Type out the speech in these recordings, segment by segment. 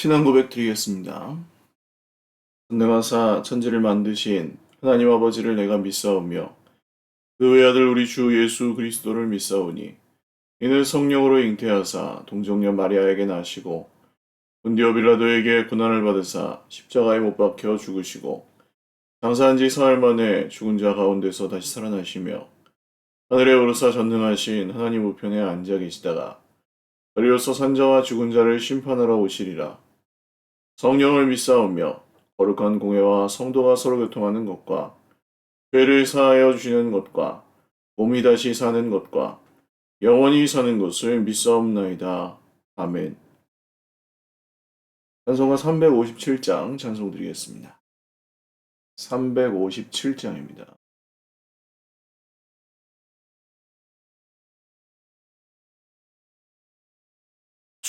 신앙 고백 드리겠습니다. 전능하사 천지를 만드신 하나님 아버지를 내가 믿사오며 그 외아들 우리 주 예수 그리스도를 믿사오니 이는 성령으로 잉태하사 동정녀 마리아에게 나시고 본디오 빌라도에게 고난을 받으사 십자가에 못 박혀 죽으시고 장사한 지 사흘 만에 죽은 자 가운데서 다시 살아나시며 하늘에 오르사 전능하신 하나님 우편에 앉아 계시다가 저리로서 산자와 죽은 자를 심판하러 오시리라. 성령을 믿사오며 거룩한 공회와 성도가 서로 교통하는 것과 죄를 사하여 주시는 것과 몸이 다시 사는 것과 영원히 사는 것을 믿사옵나이다. 아멘. 찬송가 357장 찬송드리겠습니다. 357장입니다.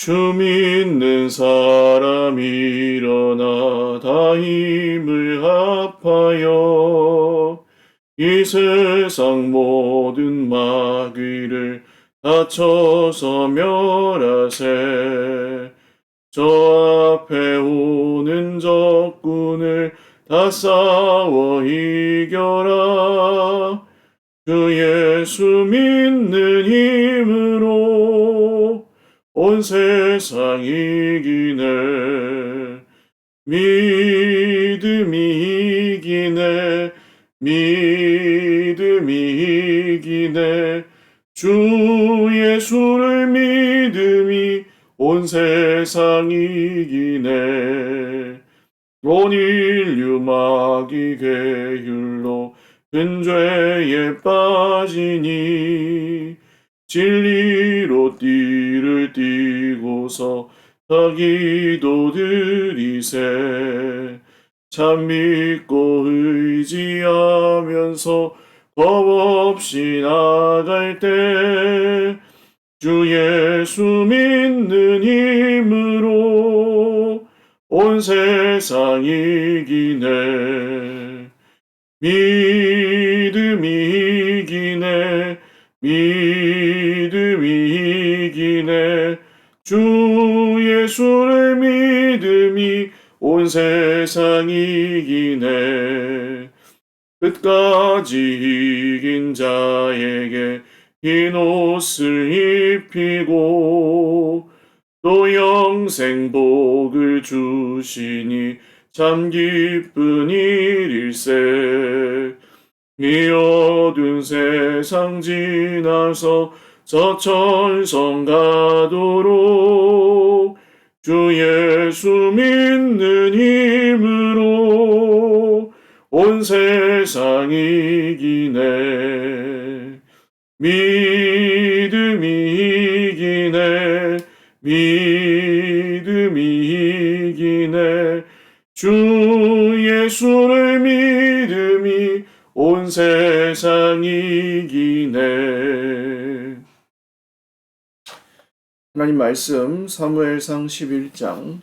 주 믿는 사람 일어나 다 힘을 합하여 이 세상 모든 마귀를 다쳐서 멸하세. 저 앞에 오는 적군을 다 싸워 이겨라. 주 예수 믿는 힘으로 온 세상 이기네. 믿음이 이기네. 믿음이 이기네. 주 예수를 믿음이 온 세상 이기네. 온 인류 마귀 계율로 큰 죄에 빠지니 진리로 띠를 띠고서 다 기도드리세. 참 믿고 의지하면서 겁없이 나갈 때 주 예수 믿는 힘으로 온 세상 이기네. 믿음이 이기네. 믿음이 이기네. 주 예수를 믿음이 온 세상 이기네. 끝까지 이긴 자에게 흰 옷을 입히고 또 영생 복을 주시니 참 기쁜 일일세. 이 어두운 세상 지나서 저 천성 가도록 주 예수 믿는 힘으로 온 세상 이기네. 믿음이 이기네. 믿음이 이기네. 주 예수를 믿음이 온 세상 이기네. 하나님 말씀 사무엘상 11장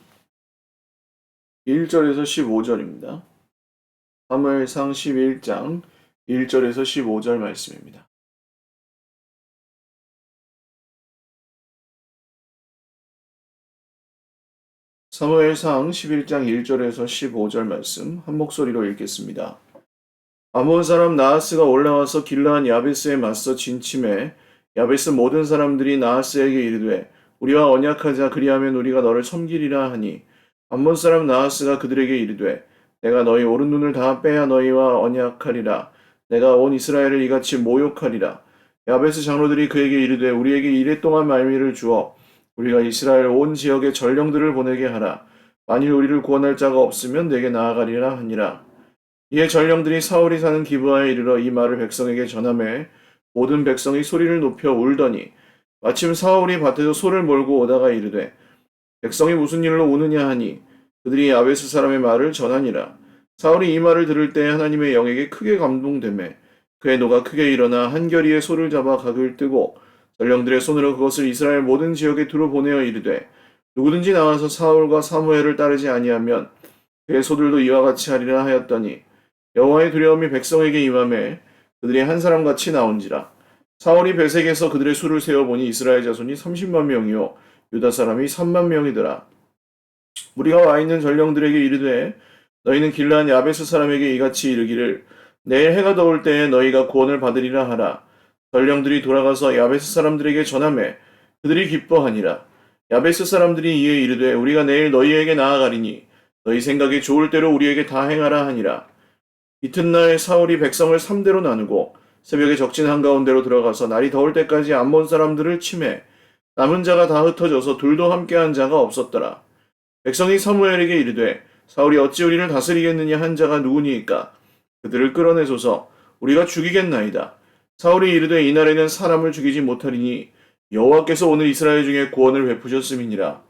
1절에서 15절입니다. 사무엘상 11장 1절에서 15절 말씀입니다. 사무엘상 11장 1절에서 15절 말씀 한 목소리로 읽겠습니다. 아몬 사람 나하스가 올라와서 길르한 야베스에 맞서 진침해 야베스 모든 사람들이 나하스에게 이르되 우리와 언약하자. 그리하면 우리가 너를 섬기리라 하니 아몬 사람 나하스가 그들에게 이르되 내가 너희 오른 눈을 다 빼야 너희와 언약하리라. 내가 온 이스라엘을 이같이 모욕하리라. 야베스 장로들이 그에게 이르되 우리에게 이랫동안 말미를 주어 우리가 이스라엘 온 지역에 전령들을 보내게 하라. 만일 우리를 구원할 자가 없으면 내게 나아가리라 하니라. 이에 전령들이 사울이 사는 기브아에 이르러 이 말을 백성에게 전하매 모든 백성이 소리를 높여 울더니 마침 사울이 밭에서 소를 몰고 오다가 이르되 백성이 무슨 일로 우느냐 하니 그들이 야베스 사람의 말을 전하니라. 사울이 이 말을 들을 때 하나님의 영에게 크게 감동되매 그의 노가 크게 일어나 한결이에 소를 잡아 각을 뜨고 전령들의 손으로 그것을 이스라엘 모든 지역에 두루 보내어 이르되 누구든지 나와서 사울과 사무엘을 따르지 아니하면 그의 소들도 이와 같이 하리라 하였더니 여호와의 두려움이 백성에게 임하매 그들이 한 사람같이 나온지라. 사울이 베색에서 그들의 수를 세어보니 이스라엘 자손이 30만 명이요 유다 사람이 3만 명이더라. 우리가 와 있는 전령들에게 이르되 너희는 길르한 야베스 사람에게 이같이 이르기를 내일 해가 더울 때에 너희가 구원을 받으리라 하라. 전령들이 돌아가서 야베스 사람들에게 전하매 그들이 기뻐하니라. 야베스 사람들이 이에 이르되 우리가 내일 너희에게 나아가리니 너희 생각이 좋을 대로 우리에게 다 행하라 하니라. 이튿날 사울이 백성을 3대로 나누고 새벽에 적진 한가운데로 들어가서 날이 더울 때까지 암몬 사람들을 치매 남은 자가 다 흩어져서 둘도 함께한 자가 없었더라. 백성이 사무엘에게 이르되 사울이 어찌 우리를 다스리겠느냐 한 자가 누구니이까 그들을 끌어내소서 우리가 죽이겠나이다. 사울이 이르되 이날에는 사람을 죽이지 못하리니 여호와께서 오늘 이스라엘 중에 구원을 베푸셨음이니라.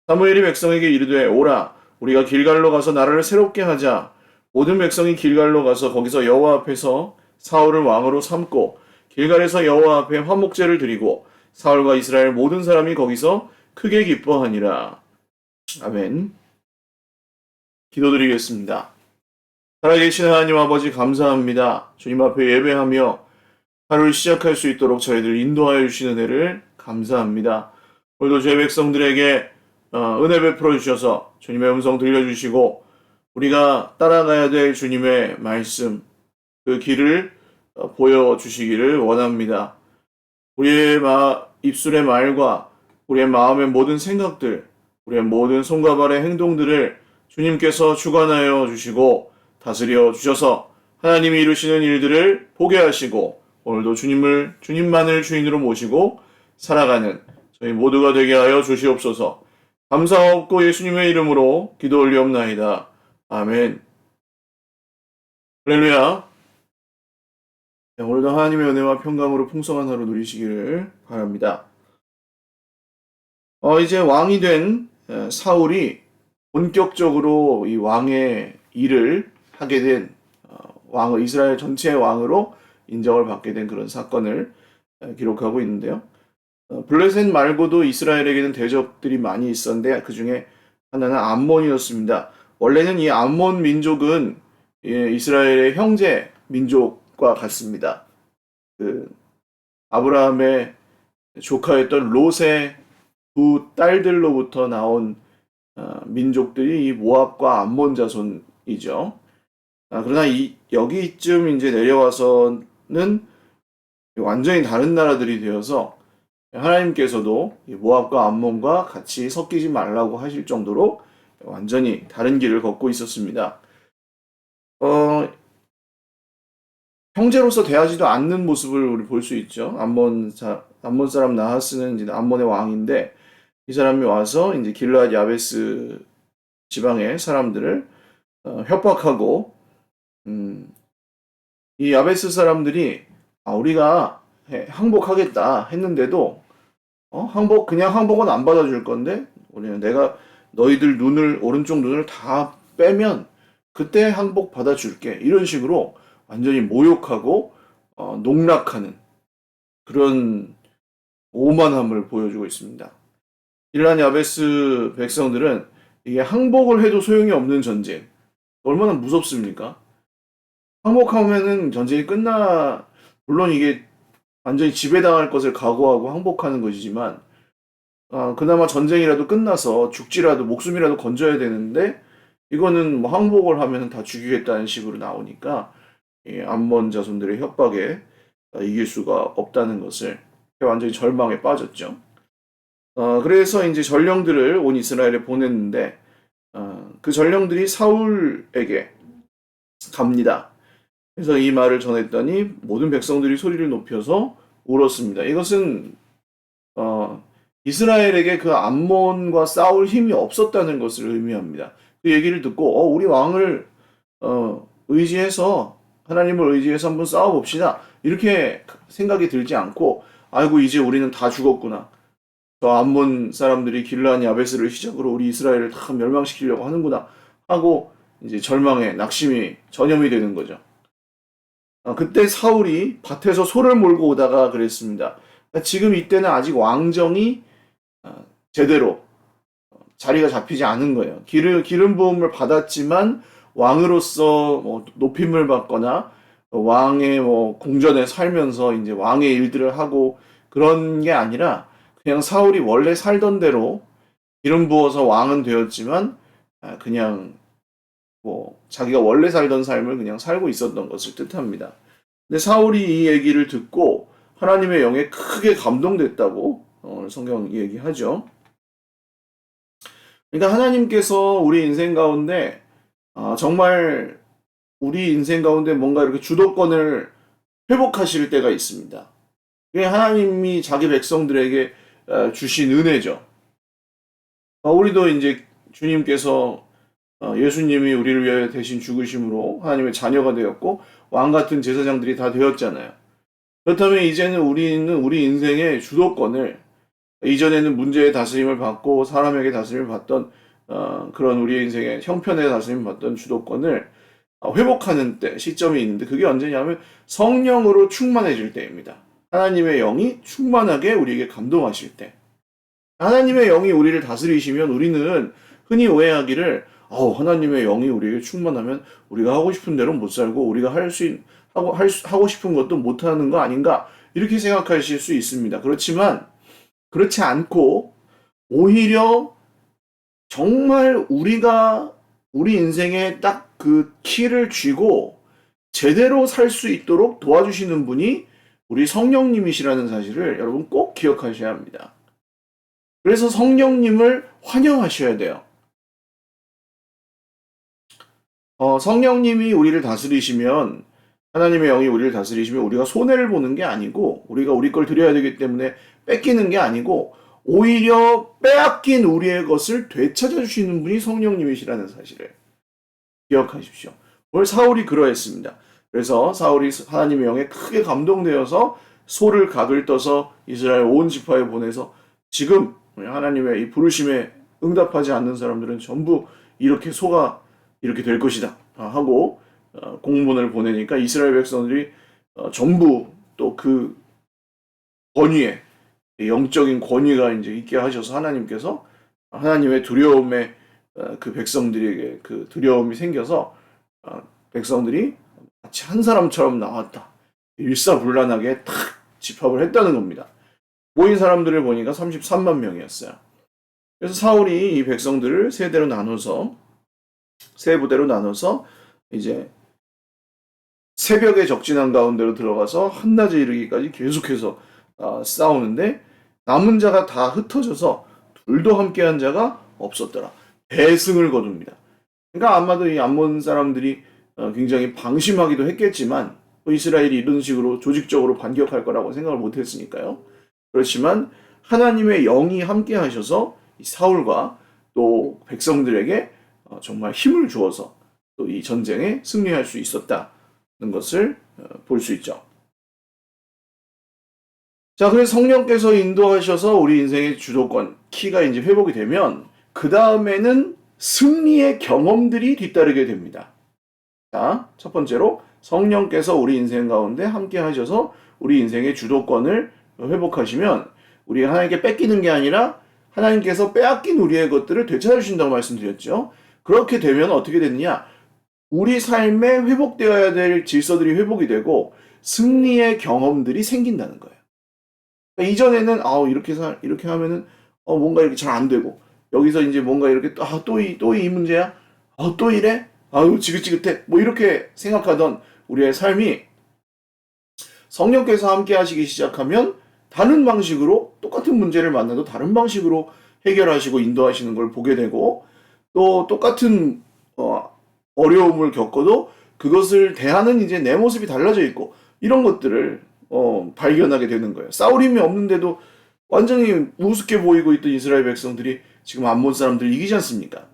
사무엘이 백성에게 이르되 오라 우리가 길갈로 가서 나라를 새롭게 하자. 모든 백성이 길갈로 가서 거기서 여호와 앞에서 사울을 왕으로 삼고 길갈에서 여호와 앞에 화목제를 드리고 사울과 이스라엘 모든 사람이 거기서 크게 기뻐하니라. 아멘. 기도드리겠습니다. 살아계신 하나님 아버지 감사합니다. 주님 앞에 예배하며 하루를 시작할 수 있도록 저희들 인도하여 주시는 은혜를 감사합니다. 오늘도 저희 백성들에게 은혜 베풀어 주셔서 주님의 음성 들려주시고 우리가 따라가야 될 주님의 말씀 그 길을 보여주시기를 원합니다. 우리의 입술의 말과 우리의 마음의 모든 생각들 우리의 모든 손과 발의 행동들을 주님께서 주관하여 주시고 다스려 주셔서 하나님이 이루시는 일들을 보게 하시고 오늘도 주님만을 주인으로 모시고 살아가는 저희 모두가 되게 하여 주시옵소서. 감사하옵고 예수님의 이름으로 기도 올리옵나이다. 아멘. 할렐루야. 오늘도 하나님의 은혜와 평강으로 풍성한 하루 누리시기를 바랍니다. 이제 왕이 된 사울이 본격적으로 이 왕의 일을 하게 된 이스라엘 전체의 왕으로 인정을 받게 된 그런 사건을 기록하고 있는데요. 블레셋 말고도 이스라엘에게는 대적들이 많이 있었는데 그 중에 하나는 암몬이었습니다. 원래는 이 암몬 민족은 이스라엘의 형제 민족과 같습니다. 아브라함의 조카였던 롯의 두 딸들로부터 나온 민족들이 이 모압과 암몬 자손이죠. 그러나 여기쯤 이제 내려와서는 완전히 다른 나라들이 되어서 하나님께서도 모압과 암몬과 같이 섞이지 말라고 하실 정도로 완전히 다른 길을 걷고 있었습니다. 형제로서 대하지도 않는 모습을 우리 볼 수 있죠. 암몬 사람 나하스는 이제 암몬의 왕인데 이 사람이 와서 이제 길르앗 야베스 지방의 사람들을 협박하고 이 야베스 사람들이 우리가 항복하겠다 했는데도 그냥 항복은 안 받아줄 건데 우리는 내가 너희들 오른쪽 눈을 다 빼면 그때 항복 받아줄게 이런 식으로 완전히 모욕하고 농락하는 그런 오만함을 보여주고 있습니다. 길르앗 야베스 백성들은 이게 항복을 해도 소용이 없는 전쟁 얼마나 무섭습니까? 항복하면은 전쟁이 물론 이게 완전히 지배당할 것을 각오하고 항복하는 것이지만 그나마 전쟁이라도 끝나서 죽지라도 목숨이라도 건져야 되는데 이거는 뭐 항복을 하면 다 죽이겠다는 식으로 나오니까 암몬 자손들의 협박에 이길 수가 없다는 것을 완전히 절망에 빠졌죠. 그래서 이제 전령들을 온 이스라엘에 보냈는데 그 전령들이 사울에게 갑니다. 그래서 이 말을 전했더니 모든 백성들이 소리를 높여서 울었습니다. 이것은 이스라엘에게 그 암몬과 싸울 힘이 없었다는 것을 의미합니다. 그 얘기를 듣고 우리 왕을 의지해서 하나님을 의지해서 한번 싸워봅시다. 이렇게 생각이 들지 않고 아이고 이제 우리는 다 죽었구나. 저 암몬 사람들이 길르앗 야베스를 시작으로 우리 이스라엘을 다 멸망시키려고 하는구나 하고 이제 절망에 낙심이 전염이 되는 거죠. 그때 사울이 밭에서 소를 몰고 오다가 그랬습니다. 지금 이때는 아직 왕정이 제대로 자리가 잡히지 않은 거예요. 기름 부음을 받았지만 왕으로서 높임을 받거나 왕의 궁전에 살면서 이제 왕의 일들을 하고 그런 게 아니라 그냥 사울이 원래 살던 대로 기름 부어서 왕은 되었지만 그냥 자기가 원래 살던 삶을 그냥 살고 있었던 것을 뜻합니다. 근데 사울이 이 얘기를 듣고 하나님의 영에 크게 감동됐다고 성경 얘기하죠. 그러니까 하나님께서 우리 인생 가운데 정말 우리 인생 가운데 뭔가 이렇게 주도권을 회복하실 때가 있습니다. 그게 하나님이 자기 백성들에게 주신 은혜죠. 우리도 이제 주님께서 예수님이 우리를 위하여 대신 죽으심으로 하나님의 자녀가 되었고 왕 같은 제사장들이 다 되었잖아요. 그렇다면 이제는 우리는 우리 인생의 주도권을 이전에는 문제의 다스림을 받고 사람에게 다스림을 받던 그런 우리 인생의 형편의 다스림을 받던 주도권을 회복하는 때 시점이 있는데 그게 언제냐면 성령으로 충만해질 때입니다. 하나님의 영이 충만하게 우리에게 감동하실 때. 하나님의 영이 우리를 다스리시면 우리는 흔히 오해하기를 하나님의 영이 우리에게 충만하면 우리가 하고 싶은 대로 못 살고 우리가 하고 싶은 것도 못 하는 거 아닌가 이렇게 생각하실 수 있습니다. 그렇지만 그렇지 않고 오히려 정말 우리가 우리 인생에 딱 그 키를 쥐고 제대로 살 수 있도록 도와주시는 분이 우리 성령님이시라는 사실을 여러분 꼭 기억하셔야 합니다. 그래서 성령님을 환영하셔야 돼요. 성령님이 우리를 다스리시면 하나님의 영이 우리를 다스리시면 우리가 손해를 보는 게 아니고 우리가 우리 걸 드려야 되기 때문에 뺏기는 게 아니고 오히려 빼앗긴 우리의 것을 되찾아 주시는 분이 성령님이시라는 사실을 기억하십시오. 오늘 사울이 그러했습니다. 그래서 사울이 하나님의 영에 크게 감동되어서 소를 각을 떠서 이스라엘 온 지파에 보내서 지금 하나님의 이 부르심에 응답하지 않는 사람들은 전부 이렇게 소가 이렇게 될 것이다 하고 공문을 보내니까 이스라엘 백성들이 전부 또 그 권위에 영적인 권위가 이제 있게 하셔서 하나님께서 하나님의 두려움에 그 백성들에게 그 두려움이 생겨서 백성들이 마치 한 사람처럼 나왔다. 일사불란하게 탁 집합을 했다는 겁니다. 모인 사람들을 보니까 33만 명이었어요. 그래서 사울이 이 백성들을 세 부대로 나눠서 이제 새벽에 적진한 가운데로 들어가서 한낮에 이르기까지 계속해서 싸우는데 남은 자가 다 흩어져서 둘도 함께한 자가 없었더라. 대승을 거둡니다. 그러니까 아마도 이 암몬 사람들이 굉장히 방심하기도 했겠지만 이스라엘이 이런 식으로 조직적으로 반격할 거라고 생각을 못했으니까요. 그렇지만 하나님의 영이 함께 하셔서 이 사울과 또 백성들에게 정말 힘을 주어서 또 이 전쟁에 승리할 수 있었다는 것을 볼 수 있죠. 자, 그래서 성령께서 인도하셔서 우리 인생의 주도권, 키가 이제 회복이 되면 그 다음에는 승리의 경험들이 뒤따르게 됩니다. 자, 첫 번째로 성령께서 우리 인생 가운데 함께 하셔서 우리 인생의 주도권을 회복하시면 우리가 하나님께 뺏기는 게 아니라 하나님께서 빼앗긴 우리의 것들을 되찾아주신다고 말씀드렸죠. 그렇게 되면 어떻게 되느냐? 우리 삶에 회복되어야 될 질서들이 회복이 되고 승리의 경험들이 생긴다는 거예요. 그러니까 이전에는 이렇게 하면은 뭔가 이렇게 잘 안 되고 여기서 이제 뭔가 이렇게 또 이 문제야? 또 이래? 아유 지긋지긋해. 뭐 이렇게 생각하던 우리의 삶이 성령께서 함께 하시기 시작하면 다른 방식으로 똑같은 문제를 만나도 다른 방식으로 해결하시고 인도하시는 걸 보게 되고 또 똑같은 어려움을 겪어도 그것을 대하는 이제 내 모습이 달라져 있고 이런 것들을 발견하게 되는 거예요. 싸울 힘이 없는데도 완전히 우습게 보이고 있던 이스라엘 백성들이 지금 암몬 사람들 이기지 않습니까?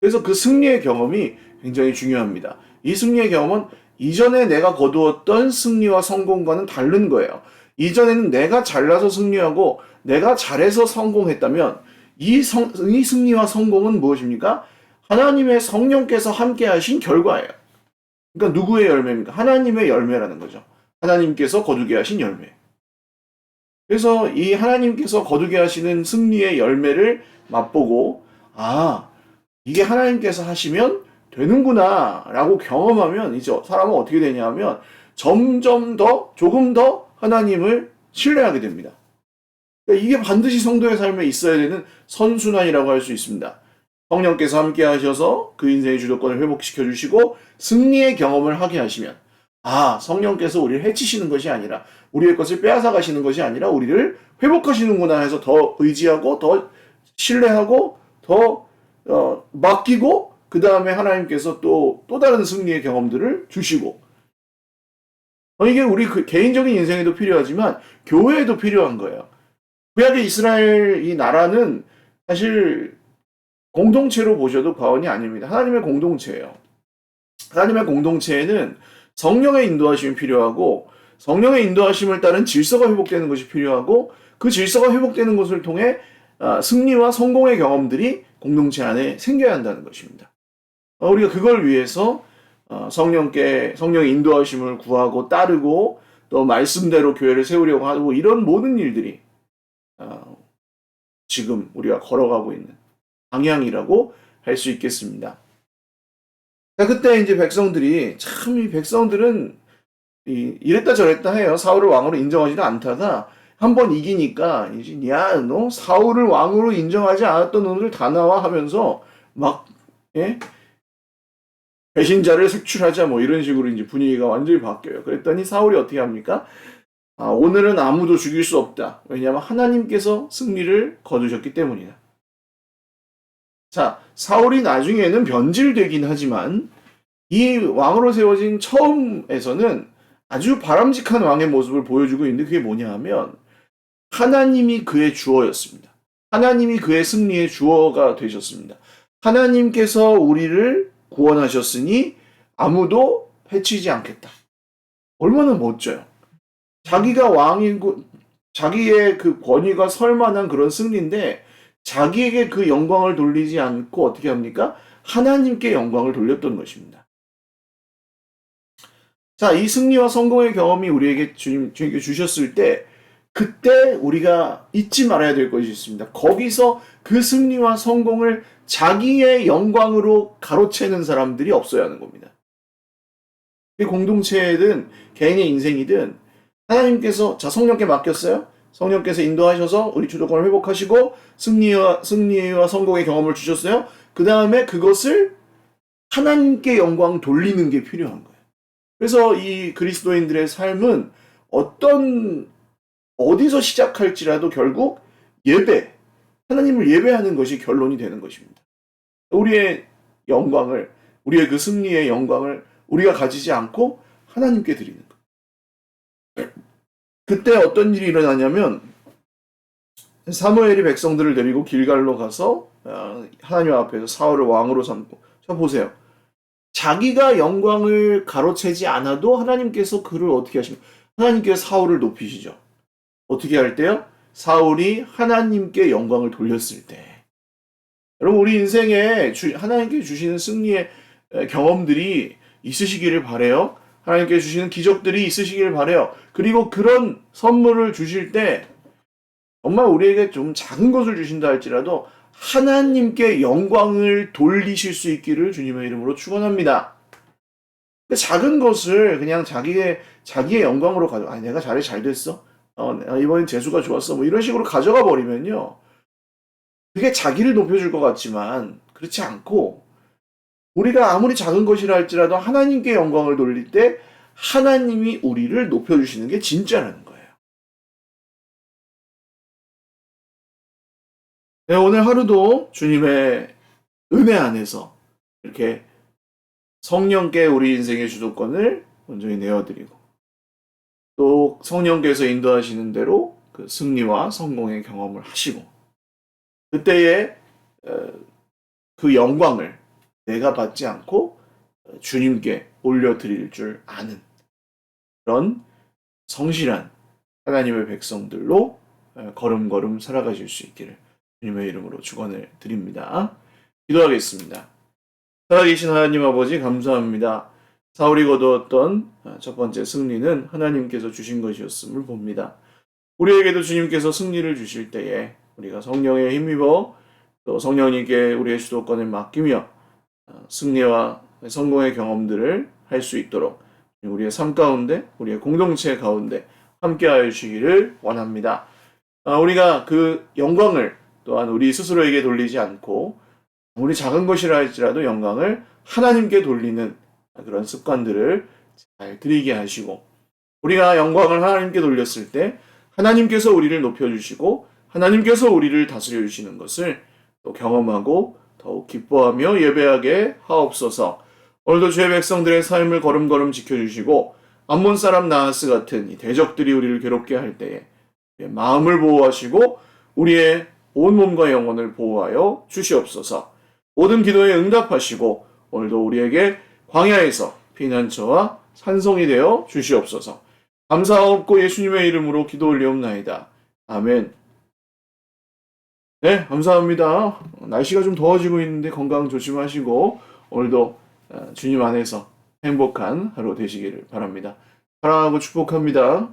그래서 그 승리의 경험이 굉장히 중요합니다. 이 승리의 경험은 이전에 내가 거두었던 승리와 성공과는 다른 거예요. 이전에는 내가 잘나서 승리하고 내가 잘해서 성공했다면 이 승리와 성공은 무엇입니까? 하나님의 성령께서 함께 하신 결과예요. 그러니까 누구의 열매입니까? 하나님의 열매라는 거죠. 하나님께서 거두게 하신 열매. 그래서 이 하나님께서 거두게 하시는 승리의 열매를 맛보고 이게 하나님께서 하시면 되는구나 라고 경험하면 이제 사람은 어떻게 되냐 하면 조금 더 하나님을 신뢰하게 됩니다. 그러니까 이게 반드시 성도의 삶에 있어야 되는 선순환이라고 할 수 있습니다. 성령께서 함께 하셔서 그 인생의 주도권을 회복시켜 주시고 승리의 경험을 하게 하시면, 아, 성령께서 우리를 해치시는 것이 아니라, 우리의 것을 빼앗아 가시는 것이 아니라 우리를 회복하시는구나 해서 더 의지하고 더 신뢰하고 더 맡기고, 그 다음에 하나님께서 또 다른 승리의 경험들을 주시고, 이게 우리 개인적인 인생에도 필요하지만 교회에도 필요한 거예요. 구약의 이스라엘 이 나라는 사실 공동체로 보셔도 과언이 아닙니다. 하나님의 공동체예요. 하나님의 공동체에는 성령의 인도하심이 필요하고, 성령의 인도하심을 따른 질서가 회복되는 것이 필요하고, 그 질서가 회복되는 것을 통해 승리와 성공의 경험들이 공동체 안에 생겨야 한다는 것입니다. 우리가 그걸 위해서 성령의 인도하심을 구하고 따르고, 또 말씀대로 교회를 세우려고 하고, 이런 모든 일들이 지금 우리가 걸어가고 있는 방향이라고 할 수 있겠습니다. 자, 그때 이제 백성들이, 참 이 백성들은 이랬다 저랬다 해요. 사울을 왕으로 인정하지도 않다가 한번 이기니까 이제, 야, 너 사울을 왕으로 인정하지 않았던 놈들 다 나와 하면서 막, 예? 배신자를 색출하자, 뭐 이런 식으로 이제 분위기가 완전히 바뀌어요. 그랬더니 사울이 어떻게 합니까? 오늘은 아무도 죽일 수 없다. 왜냐하면 하나님께서 승리를 거두셨기 때문이다. 자, 사울이 나중에는 변질되긴 하지만 이 왕으로 세워진 처음에서는 아주 바람직한 왕의 모습을 보여주고 있는데, 그게 뭐냐 하면 하나님이 그의 주어였습니다. 하나님이 그의 승리의 주어가 되셨습니다. 하나님께서 우리를 구원하셨으니 아무도 해치지 않겠다. 얼마나 멋져요. 자기가 왕이고 자기의 그 권위가 설만한 그런 승리인데, 자기에게 그 영광을 돌리지 않고 어떻게 합니까? 하나님께 영광을 돌렸던 것입니다. 자, 이 승리와 성공의 경험이 우리에게 주님께 주셨을 때, 그때 우리가 잊지 말아야 될 것이 있습니다. 거기서 그 승리와 성공을 자기의 영광으로 가로채는 사람들이 없어야 하는 겁니다. 공동체든 개인의 인생이든 하나님께서, 자, 성령께 맡겼어요. 성령께서 인도하셔서 우리 주도권을 회복하시고 승리와 성공의 경험을 주셨어요. 그 다음에 그것을 하나님께 영광 돌리는 게 필요한 거예요. 그래서 이 그리스도인들의 삶은 어디서 시작할지라도 결국 하나님을 예배하는 것이 결론이 되는 것입니다. 우리의 영광을, 우리의 그 승리의 영광을 우리가 가지지 않고 하나님께 드리는 것. 그때 어떤 일이 일어나냐면, 사무엘이 백성들을 데리고 길갈로 가서 하나님 앞에서 사울을 왕으로 삼고, 자, 보세요. 자기가 영광을 가로채지 않아도 하나님께서 그를 어떻게 하십니까? 하나님께서 사울을 높이시죠. 어떻게 할 때요? 사울이 하나님께 영광을 돌렸을 때. 여러분, 우리 인생에 하나님께 주시는 승리의 경험들이 있으시기를 바라요. 하나님께 주시는 기적들이 있으시기를 바라요. 그리고 그런 선물을 주실 때 정말 우리에게 좀 작은 것을 주신다 할지라도 하나님께 영광을 돌리실 수 있기를 주님의 이름으로 축원합니다. 작은 것을 그냥 자기의 영광으로 내가 잘 됐어. 이번엔 재수가 좋았어. 뭐 이런 식으로 가져가 버리면요, 그게 자기를 높여줄 것 같지만 그렇지 않고, 우리가 아무리 작은 것이라 할지라도 하나님께 영광을 돌릴 때 하나님이 우리를 높여주시는 게 진짜라는 거예요. 네, 오늘 하루도 주님의 은혜 안에서 이렇게 성령께 우리 인생의 주도권을 온전히 내어드리고, 또 성령께서 인도하시는 대로 그 승리와 성공의 경험을 하시고, 그때의 그 영광을 내가 받지 않고 주님께 올려드릴 줄 아는 그런 성실한 하나님의 백성들로 걸음걸음 살아가실 수 있기를 주님의 이름으로 축원을 드립니다. 기도하겠습니다. 살아계신 하나님 아버지, 감사합니다. 사울이 거두었던 첫 번째 승리는 하나님께서 주신 것이었음을 봅니다. 우리에게도 주님께서 승리를 주실 때에 우리가 성령에 힘입어 또 성령님께 우리의 주도권을 맡기며 승리와 성공의 경험들을 할 수 있도록 우리의 삶 가운데, 우리의 공동체 가운데 함께하여 주시기를 원합니다. 우리가 그 영광을 또한 우리 스스로에게 돌리지 않고 아무리 작은 것이라 할지라도 영광을 하나님께 돌리는 그런 습관들을 잘 들이게 하시고, 우리가 영광을 하나님께 돌렸을 때 하나님께서 우리를 높여주시고 하나님께서 우리를 다스려 주시는 것을 또 경험하고 더욱 기뻐하며 예배하게 하옵소서. 오늘도 주의 백성들의 삶을 걸음걸음 지켜주시고 암몬 사람 나하스 같은 이 대적들이 우리를 괴롭게 할 때에 마음을 보호하시고 우리의 온몸과 영혼을 보호하여 주시옵소서. 모든 기도에 응답하시고 오늘도 우리에게 광야에서 피난처와 산성이 되어 주시옵소서. 감사하옵고 예수님의 이름으로 기도 올리옵나이다. 아멘. 네, 감사합니다. 날씨가 좀 더워지고 있는데 건강 조심하시고 오늘도 주님 안에서 행복한 하루 되시기를 바랍니다. 사랑하고 축복합니다.